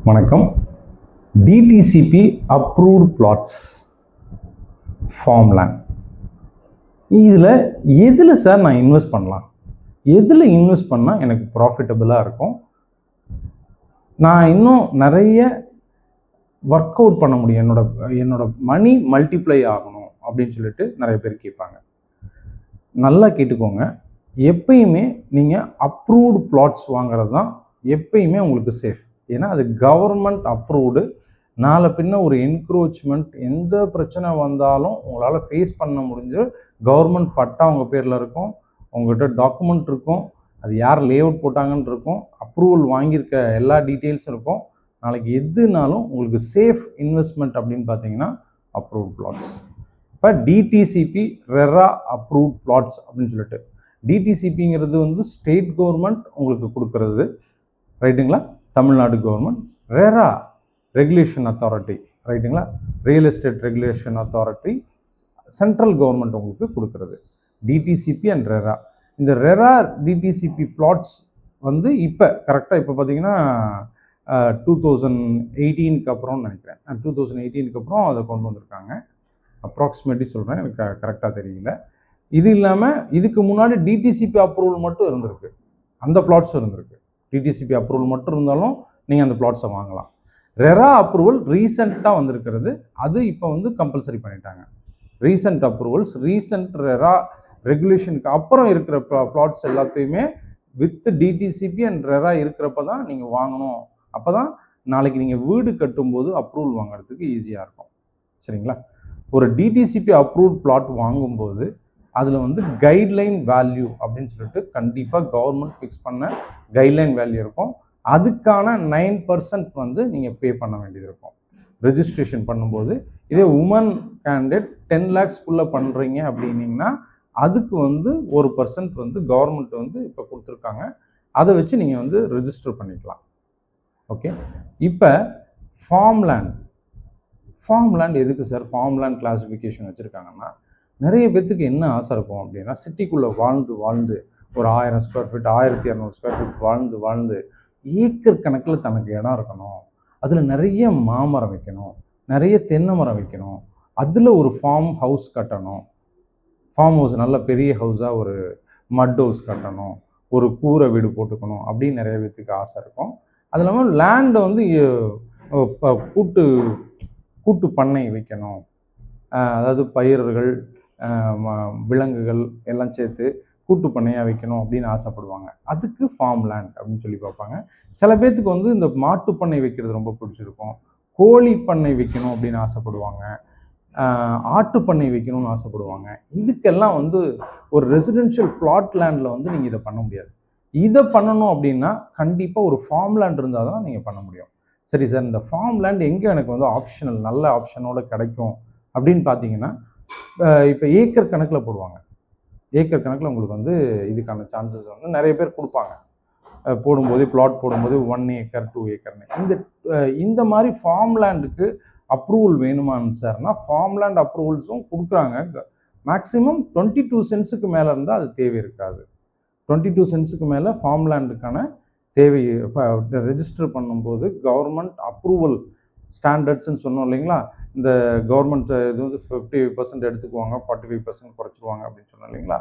வணக்கம். DTCP approved plots farmland, இதில் எதில் சார் நான் இன்வெஸ்ட் பண்ணலாம்? எதில் இன்வெஸ்ட் பண்ணால் எனக்கு ப்ராஃபிட்டபுளாக இருக்கும்? நான் இன்னும் நிறைய ஒர்க் அவுட் பண்ண முடியும், என்னோட மணி மல்டிப்ளை ஆகணும் அப்படின்னு சொல்லிட்டு நிறைய பேர் கேட்பாங்க. நல்லா கேட்டுக்கோங்க. எப்பயுமே நீங்கள் அப்ரூவ்டு பிளாட்ஸ் வாங்குறது தான் எப்பயுமே உங்களுக்கு சேஃப். ஏன்னா அது கவர்மெண்ட் அப்ரூவ்டு. நாளை பின்ன ஒரு என்க்ரோச்மெண்ட் எந்த பிரச்சனை வந்தாலும் உங்களால் ஃபேஸ் பண்ண முடிஞ்சு கவர்மெண்ட் பட்டா உங்கள் பேரில் இருக்கும், உங்கள்கிட்ட டாக்குமெண்ட் இருக்கும், அது யார் லே அவுட் போட்டாங்கன்னு இருக்கும், அப்ரூவல் வாங்கியிருக்க எல்லா டீட்டெயில்ஸும் இருக்கும். நாளைக்கு எதுனாலும் உங்களுக்கு சேஃப் இன்வெஸ்ட்மெண்ட் அப்படின்னு பார்த்தீங்கன்னா அப்ரூவ்ட் பிளாட்ஸ். இப்போ டிடிசிபி ரெரா அப்ரூவ்ட் பிளாட்ஸ் அப்படின்னு சொல்லிட்டு, டிடிசிபிங்கிறது வந்து ஸ்டேட் கவர்மெண்ட் உங்களுக்கு கொடுக்கறது, ரைட்டுங்களா? Tamil Nadu government. RERA regulation authority, ரைட்டுங்களா? Real estate regulation authority central government உங்களுக்கு கொடுக்கறது. DTCP and RERA. இந்த ரெரா டிடிசிபி பிளாட்ஸ் வந்து இப்போ கரெக்டாக இப்போ பார்த்தீங்கன்னா 2018க்கு அப்புறம்னு நினைக்கிறேன். 2018க்கு அப்புறம் அதை கொண்டு வந்திருக்காங்க. அப்ராக்சிமேட்லி சொல்கிறேன், எனக்கு கரெக்டாக தெரியல. இது இல்லாமல் இதுக்கு முன்னாடி டிடிசிபி அப்ரூவல் மட்டும் இருந்திருக்கு, அந்த பிளாட்ஸும் இருந்திருக்கு. டிடிசிபி அப்ரூவல் மட்டும் இருந்தாலும் நீங்கள் அந்த பிளாட்ஸை வாங்கலாம். ரெரா அப்ரூவல் ரீசெண்டாக வந்திருக்கிறது, அது இப்போ வந்து கம்பல்சரி பண்ணிட்டாங்க. ரீசெண்ட் அப்ரூவல்ஸ், ரீசெண்ட் ரெரா ரெகுலேஷனுக்கு அப்புறம் இருக்கிற பிளாட்ஸ் எல்லாத்தையுமே வித் டிடிசிபி அண்ட் ரெரா இருக்கிறப்ப தான் நீங்கள் வாங்கணும். அப்போ தான் நாளைக்கு நீங்கள் வீடு கட்டும்போது அப்ரூவல் வாங்குறதுக்கு ஈஸியாக இருக்கும். சரிங்களா? ஒரு டிடிசிபி அப்ரூவ்ட் பிளாட் வாங்கும்போது அதில் வந்து கைட்லைன் வேல்யூ அப்படின்னு சொல்லிட்டு கண்டிப்பாக கவர்மெண்ட் ஃபிக்ஸ் பண்ண கைட்லைன் வேல்யூ இருக்கும். அதுக்கான 9% வந்து நீங்கள் பே பண்ண வேண்டியது இருக்கும் ரெஜிஸ்ட்ரேஷன் பண்ணும்போது. இதே உமன் கேண்டிடேட் 10 lakhsக்குள்ளே பண்ணுறீங்க அப்படின்னீங்கன்னா அதுக்கு வந்து 1% வந்து கவர்மெண்ட் வந்து இப்போ கொடுத்துருக்காங்க. அதை வச்சு நீங்கள் வந்து ரெஜிஸ்டர் பண்ணிக்கலாம். ஓகே. இப்போ ஃபார்ம்லேண்ட் எதுக்கு சார் ஃபார்ம்லேண்ட் கிளாஸிஃபிகேஷன் வச்சுருக்காங்கன்னா, நிறைய பேர்த்துக்கு என்ன ஆசை இருக்கும் அப்படின்னா, சிட்டிக்குள்ளே வாழ்ந்து ஒரு 1000 ஸ்கொயர் ஃபீட் 1200 ஸ்கொயர் ஃபீட் வாழ்ந்து ஏக்கர் கணக்கில் தனக்கு இடம் இருக்கணும், அதில் நிறைய மாமரம் வைக்கணும், நிறைய தென்னை மரம் வைக்கணும், அதில் ஒரு ஃபார்ம் ஹவுஸ் கட்டணும், ஃபார்ம் ஹவுஸ் நல்ல பெரிய ஹவுஸாக ஒரு மட் ஹவுஸ் கட்டணும், ஒரு கூரை வீடு போட்டுக்கணும் அப்படின்னு நிறைய பேர்த்துக்கு ஆசை இருக்கும். அது இல்லாமல் லேண்டை வந்து கூட்டு பண்ணை வைக்கணும், அதாவது பயிர்கள் விலங்குகள் எல்லாம் சேர்த்து கூட்டு பண்ணையாக வைக்கணும் அப்படின்னு ஆசைப்படுவாங்க. அதுக்கு ஃபார்ம் லேண்ட் அப்படின்னு சொல்லி பார்ப்பாங்க. சில பேர்த்துக்கு வந்து இந்த மாட்டு பண்ணை வைக்கிறது ரொம்ப பிடிச்சிருக்கும், கோழி பண்ணை வைக்கணும் அப்படின்னு ஆசைப்படுவாங்க, ஆட்டு பண்ணை வைக்கணும்னு ஆசைப்படுவாங்க. இதுக்கெல்லாம் வந்து ஒரு ரெசிடென்ஷியல் பிளாட் லேண்டில் வந்து நீங்கள் இதை பண்ண முடியாது. இதை பண்ணணும் அப்படின்னா கண்டிப்பாக ஒரு ஃபார்ம் லேண்ட் இருந்தால் தான் நீங்கள் பண்ண முடியும். சரி சார், இந்த ஃபார்ம் லேண்ட் எங்கே எனக்கு வந்து ஆப்ஷனல் நல்ல ஆப்ஷனோட கிடைக்கும் அப்படின்னு பார்த்தீங்கன்னா, இப்போ ஏக்கர் கணக்கில் போடுவாங்க. ஏக்கர் கணக்கில் உங்களுக்கு வந்து இதுக்கான சான்சஸ் வந்து நிறைய பேர் கொடுப்பாங்க. போடும்போது பிளாட் போடும்போது 1 ஏக்கர் 2 ஏக்கர்னு இந்த மாதிரி ஃபார்ம் லேண்டுக்கு அப்ரூவல் வேணுமான்னு சார்னா ஃபார்ம் லேண்ட் அப்ரூவல்ஸும் கொடுக்குறாங்க. மேக்ஸிமம் 22 சென்ட்ஸுக்கு மேலே இருந்தால் அது தேவை இருக்காது. 22 சென்ட்ஸுக்கு மேலே ஃபார்ம் லேண்டுக்கான தேவை ரெஜிஸ்டர் பண்ணும்போது கவர்மெண்ட் அப்ரூவல் ஸ்டாண்டர்ட்ஸ்ன்னு சொன்னோம் இல்லைங்களா? இந்த கவர்மெண்ட் இது வந்து 50% எடுத்துக்குவாங்க, 45% குறைச்சிடுவாங்க அப்படின்னு சொன்னோம் இல்லைங்களா?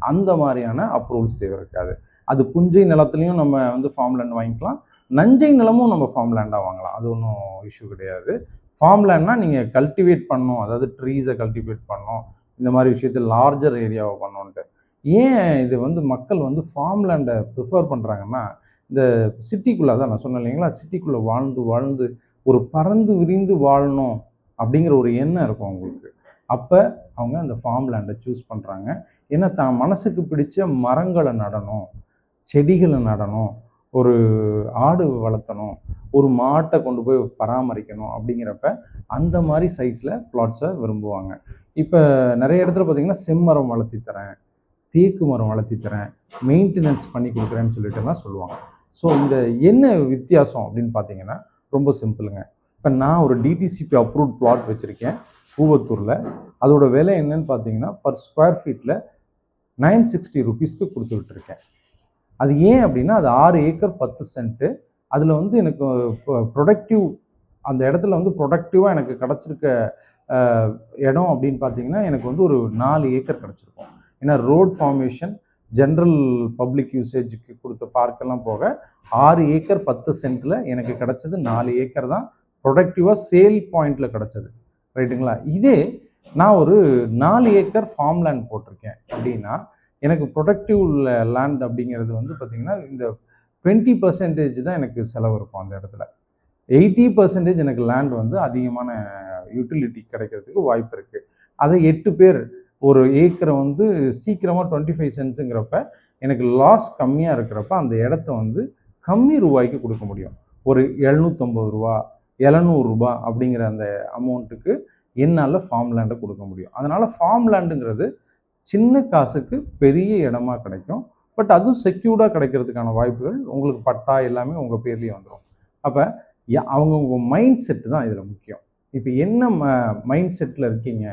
அந்த மாதிரியான அப்ரூவல்ஸ் தேவை இருக்காது. அது புஞ்சை நிலத்துலையும் நம்ம வந்து ஃபார்ம் லேண்ட் வாங்கிக்கலாம், நஞ்சை நிலமும் நம்ம ஃபார்ம் லேண்டாக வாங்கலாம். அது ஒன்றும் இஷ்யூ கிடையாது. ஃபார்ம் லேண்ட்னா நீங்கள் கல்டிவேட் பண்ணணும், அதாவது ட்ரீஸை கல்டிவேட் பண்ணணும், இந்த மாதிரி விஷயத்தில் லார்ஜர் ஏரியாவை பண்ணணுன்ட்டு. ஏன் இது வந்து மக்கள் வந்து ஃபார்ம் லேண்டை ப்ரிஃபர் பண்ணுறாங்கன்னா, இந்த சிட்டிக்குள்ளே தான் நான் சொன்னேன் இல்லைங்களா, சிட்டிக்குள்ளே வாழ்ந்து ஒரு பறந்து விரிந்து வாழணும் அப்படிங்கிற ஒரு எண்ணம் இருக்கும் அவங்களுக்கு. அப்போ அவங்க அந்த ஃபார்ம் லேண்டை சூஸ் பண்ணுறாங்க. ஏன்னா தான் மனசுக்கு பிடிச்ச மரங்களை நடணும், செடிகளை நடணும், ஒரு ஆடு வளர்த்தணும், ஒரு மாட்டை கொண்டு போய் பராமரிக்கணும் அப்படிங்கிறப்ப அந்த மாதிரி சைஸில் பிளாட்ஸை விரும்புவாங்க. இப்போ நிறைய இடத்துல பார்த்திங்கன்னா செம்மரம் வளர்த்தி தரேன், தேக்கு மரம் வளர்த்தி தரேன், மெயின்டெனன்ஸ் பண்ணி கொடுக்குறேன்னு சொல்லிட்டுலாம் சொல்லுவாங்க. ஸோ இந்த என்ன வித்தியாசம் அப்படின்னு பார்த்தீங்கன்னா ரொம்ப சிம்பிளுங்க. இப்போ நான் ஒரு டிடிசிபி அப்ரூவ்ட் பிளாட் வச்சுருக்கேன் பூவத்தூரில். அதோட விலை என்னன்னு பார்த்தீங்கன்னா பர் ஸ்கொயர் ஃபீட்டில் 960 rupeesக்கு கொடுத்துக்கிட்டு இருக்கேன். அது ஏன் அப்படின்னா அது 6 ஏக்கர் 10 சென்ட்டு அதில் வந்து எனக்கு ப்ரொடக்டிவ் அந்த இடத்துல வந்து ப்ரொடக்டிவாக எனக்கு கிடச்சிருக்க இடம் அப்படின்னு பார்த்தீங்கன்னா எனக்கு வந்து ஒரு 4 ஏக்கர் கிடச்சிருக்கும். ஏன்னா ரோட் ஃபார்மேஷன், ஜென்ரல் பப்ளிக் யூசேஜுக்கு கொடுத்த பார்க்கெல்லாம் போக 6 ஏக்கர் 10 சென்ட்டில் எனக்கு கிடச்சது 4 ஏக்கர் தான் ப்ரொடக்டிவாக சேல் பாயிண்டில் கிடச்சது. ரைட்டுங்களா? இதே நான் ஒரு 4 ஏக்கர் ஃபார்ம் லேண்ட் போட்டிருக்கேன் அப்படின்னா எனக்கு ப்ரொடக்டிவ் லேண்ட் அப்படிங்கிறது வந்து பார்த்திங்கன்னா இந்த 20% தான் எனக்கு செலவு இருக்கும் அந்த இடத்துல. 80% எனக்கு லேண்ட் வந்து அதிகமான யூட்டிலிட்டி கிடைக்கிறதுக்கு வாய்ப்பு இருக்குது. அதை 8 பேர் ஒரு ஏக்கரை வந்து சீக்கிரமாக 25 சென்ட்ஸுங்கிறப்ப எனக்கு லாஸ் கம்மியாக இருக்கிறப்ப அந்த இடத்த வந்து கம்மி ரூபாய்க்கு கொடுக்க முடியும். ஒரு 750 ரூபா 700 ரூபா அப்படிங்கிற அந்த அமௌண்ட்டுக்கு என்னால் ஃபார்ம் லேண்டை கொடுக்க முடியும். அதனால் ஃபார்ம் லேண்டுங்கிறது சின்ன காசுக்கு பெரிய இடமா கிடைக்கும். பட் அதுவும் செக்யூர்டாக கிடைக்கிறதுக்கான வாய்ப்புகள் உங்களுக்கு பட்டா எல்லாமே உங்கள் பேர்லேயே வந்துடும். அப்போ அவங்கவுங்க மைண்ட் செட்டு தான் இதில் முக்கியம். இப்போ என்ன மைண்ட் செட்டில் இருக்கீங்க?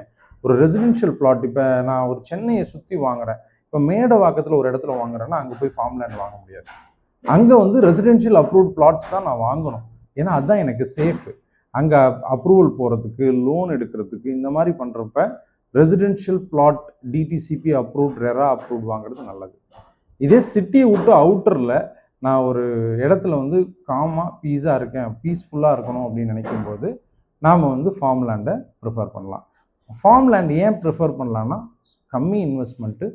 ஒரு ரெசிடென்ஷியல் பிளாட் இப்போ நான் ஒரு சென்னையை சுற்றி வாங்குறேன். இப்போ மேடவாக்கத்தில் ஒரு இடத்துல வாங்குறேன்னா அங்கே போய் ஃபார்ம் லேண்ட் வாங்க முடியாது. அங்கே வந்து ரெசிடென்ஷியல் அப்ரூவ்ட் பிளாட்ஸ் தான் நான் வாங்கணும். ஏன்னா அதுதான் எனக்கு சேஃபு. அங்கே அப்ரூவல் போகிறதுக்கு, லோன் எடுக்கிறதுக்கு இந்த மாதிரி பண்ணுறப்ப residential plot DTCP approved, RERA approved வாங்குறது நல்லது. இதே சிட்டியை விட்டு அவுட்டரில் நான் ஒரு இடத்துல வந்து காமாக பீஸாக இருக்கேன், பீஸ்ஃபுல்லாக இருக்கணும் அப்படின்னு நினைக்கும்போது நாம் வந்து ஃபார்ம் லேண்டை ப்ரிஃபர் பண்ணலாம். ஃபார்ம் லேண்ட் ஏன் ப்ரிஃபர் பண்ணலான்னா கம்மி இன்வெஸ்ட்மெண்ட்டு,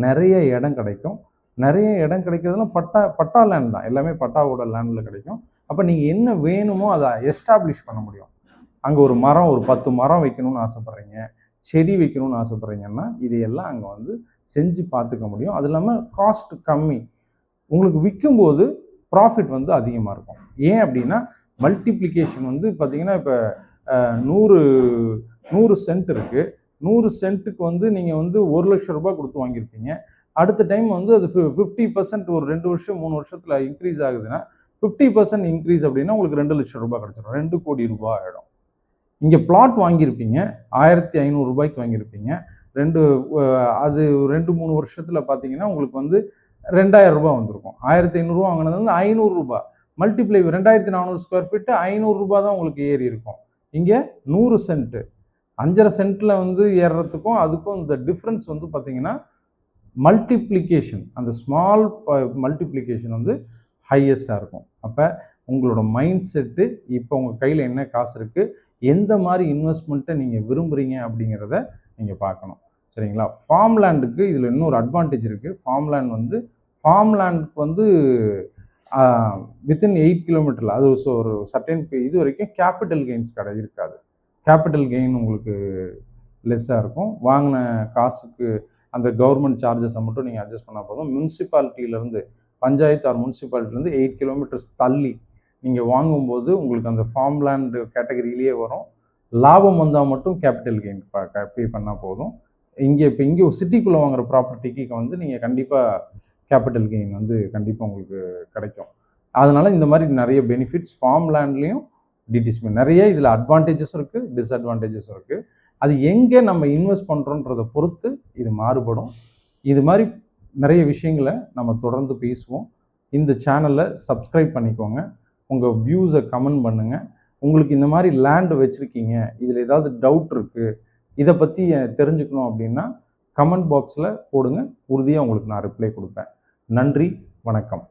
நிறைய இடம் கிடைக்கும். நிறைய இடம் கிடைக்கிறதுலாம் பட்டா லேண்ட் தான், எல்லாமே பட்டாவோட லேண்டில் கிடைக்கும். அப்போ நீங்கள் என்ன வேணுமோ அதை எஸ்டாப்ளிஷ் பண்ண முடியும். அங்கே ஒரு மரம், ஒரு 10 மரம் வைக்கணும்னு ஆசைப்பட்றீங்க, செடி வைக்கணும்னு ஆசைப்பட்றீங்கன்னா இதையெல்லாம் அங்கே வந்து செஞ்சு பார்த்துக்க முடியும். அது இல்லாமல் காஸ்ட் கம்மி, உங்களுக்கு விற்கும்போது ப்ராஃபிட் வந்து அதிகமாக இருக்கும். ஏன் அப்படின்னா மல்டிப்ளிகேஷன் வந்து பார்த்தீங்கன்னா இப்போ 100 சென்ட் இருக்குது. 100 சென்ட்டுக்கு வந்து நீங்கள் வந்து 1 லட்சம் ரூபாய் கொடுத்து வாங்கியிருப்பீங்க. அடுத்த டைம் வந்து அது 50% ஒரு 2 வருஷம் 3 வருஷத்தில் இன்க்ரீஸ் ஆகுதுன்னா 50% இன்க்ரீஸ் அப்படின்னா உங்களுக்கு 2 லட்சம் ரூபாய் கிடச்சிடும். 2 கோடி ரூபாய் ஆகிடும். இங்கே பிளாட் வாங்கியிருப்பீங்க, 1500 ரூபாய்க்கு வாங்கியிருப்பீங்க. அது 2-3 வருஷத்தில் பார்த்தீங்கன்னா உங்களுக்கு வந்து 2000 ரூபாய் வந்திருக்கும். 1500 ரூபா வாங்கினது வந்து 500 ரூபாய். மல்டிப்ளை 2400 ஸ்கொயர் ஃபீட்டு 500 ரூபாய் தான் உங்களுக்கு ஏறி இருக்கும். இங்கே 100 சென்ட்டு 5.5 சென்ட்டில் வந்து ஏறுறதுக்கும் அதுக்கும் இந்த டிஃப்ரென்ஸ் வந்து பார்த்தீங்கன்னா மல்டிப்ளிகேஷன், அந்த ஸ்மால் மல்டிப்ளிகேஷன் வந்து ஹையஸ்ட்டாக இருக்கும். அப்போ உங்களோட மைண்ட் செட்டு இப்போ உங்கள் கையில் என்ன காசு இருக்குது, எந்த மாதிரி இன்வெஸ்ட்மெண்ட்டை நீங்கள் விரும்புகிறீங்க அப்படிங்கிறத நீங்கள் பார்க்கணும். சரிங்களா? ஃபார்ம் லேண்டுக்கு இதில் இன்னொரு அட்வான்டேஜ் இருக்குது. ஃபார்ம் லேண்டுக்கு வந்து வித்தின் 8 கிலோமீட்டரில் அது ஒரு சர்டன் இது வரைக்கும் கேபிட்டல் கெயின்ஸ் இருக்காது. கேபிட்டல் கெயின் உங்களுக்கு லெஸ்ஸாக இருக்கும். வாங்கின காசுக்கு அந்த கவர்மெண்ட் சார்ஜஸை மட்டும் நீங்கள் அட்ஜஸ்ட் பண்ணால் போதும். முனிசிபாலிட்டியிலேருந்து, பஞ்சாயத்து ஆர் முனிசிபாலிட்டிலேருந்து 8 கிலோமீட்டர்ஸ் தள்ளி நீங்கள் வாங்கும்போது உங்களுக்கு அந்த ஃபார்ம் லேண்டு கேட்டகரியிலேயே வரும். லாபம் வந்தால் மட்டும் கேபிட்டல் கெயின் பே பண்ணால் போதும். இங்கே சிட்டிக்குள்ளே வாங்குகிற ப்ராப்பர்ட்டிக்கு வந்து நீங்கள் கண்டிப்பாக கேபிட்டல் கெயின் வந்து கண்டிப்பாக உங்களுக்கு கிடைக்கும். அதனால் இந்த மாதிரி நிறைய பெனிஃபிட்ஸ் ஃபார்ம் லேண்ட்லேயும் டிடிசிபி நிறைய இதில் அட்வான்டேஜஸும் இருக்குது, டிஸ்அட்வான்டேஜஸும் இருக்குது. அது எங்கே நம்ம இன்வெஸ்ட் பண்ணுறோன்றதை பொறுத்து இது மாறுபடும். இது மாதிரி நிறைய விஷயங்களை நம்ம தொடர்ந்து பேசுவோம். இந்த சேனலை சப்ஸ்கிரைப் பண்ணிக்கோங்க. உங்கள் வியூஸை கமெண்ட் பண்ணுங்கள். உங்களுக்கு இந்த மாதிரி லேண்டு வச்சுருக்கீங்க, இதில் ஏதாவது டவுட் இருக்குது, இதை பற்றி தெரிஞ்சுக்கணும் அப்படின்னா கமெண்ட் பாக்ஸில் போடுங்க. உறுதியாக உங்களுக்கு நான் ரிப்ளை கொடுப்பேன். நன்றி, வணக்கம்.